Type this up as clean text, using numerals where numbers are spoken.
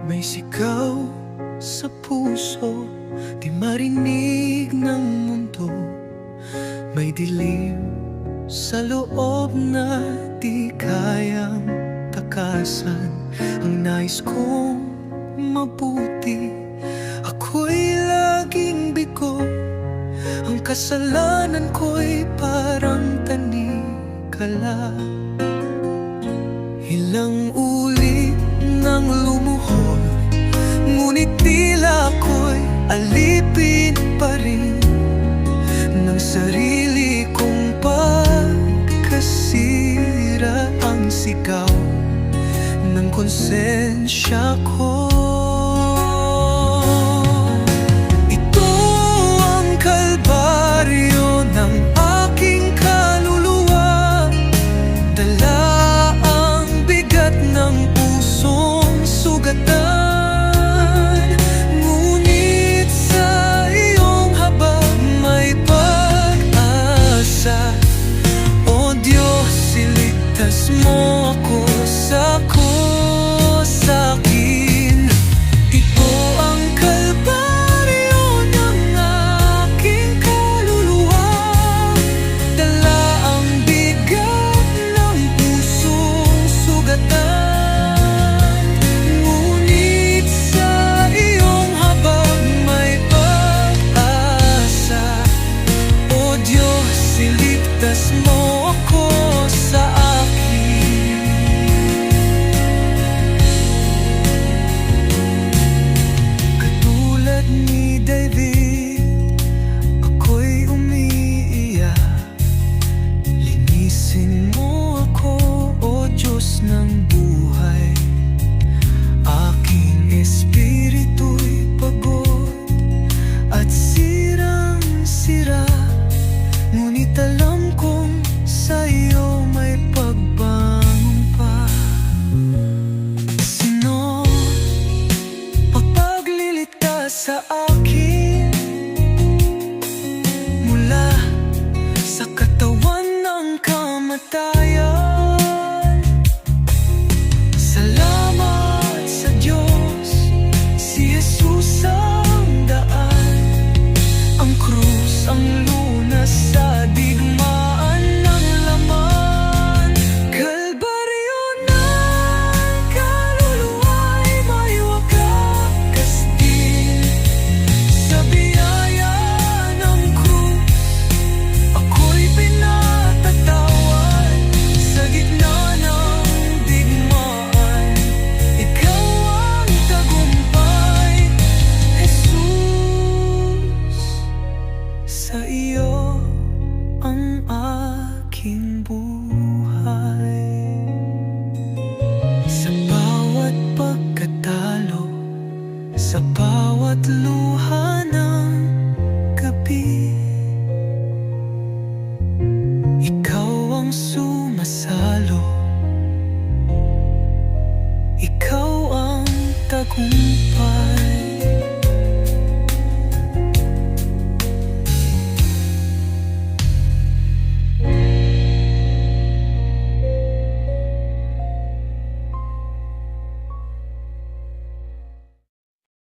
May sigaw sa puso, di marinig ng mundo. May dilim sa loob na di kayang takasan. Ang nais kong mabuti, ako'y laging bigo. Ang kasalanan ko'y parang tanikala. Ilang ulit nang lumuhod, ngunit tila ako'y alipin pa rin ng sarili kong pagkasira. Ang sigaw ng konsensya ko, ito ang kalbaryo ng aking kaluluwa. Dala ang bigat ng pusong sugatan, ngunit sa iyong habag may pag-asa. O Diyos, iligtas mo ako sa akin. Ito ang kalbaryo ng aking kaluluwa. Dala ang bigat ng pusong sugatan, ngunit sa iyong habag may pag-asa. O Diyos, iligtas mo ako sa akin. Katulad ni David, ako'y umiiyak. Linisin mo ako, O Diyos ng buhay. Aking espiritu'y pagod at sirang-sira, ngunit alam kong sa iyo may pagbangon pa. Sino papagliligtas sa akin mula sa katawan ng kamatayan? Salamat sa Diyos, si Jesus ang daan, ang krus, ang lunas sa digmaan ng laman. Kalbaryo ng kaluluwa'y may wakas din. Sa biyaya ng krus, ako'y pinatatawad. Sa gitna ng digmaan, ikaw ang tagumpay. Jesus, sa iyo ang aking buhay. Sa bawat pagkatalo, sa bawat luha,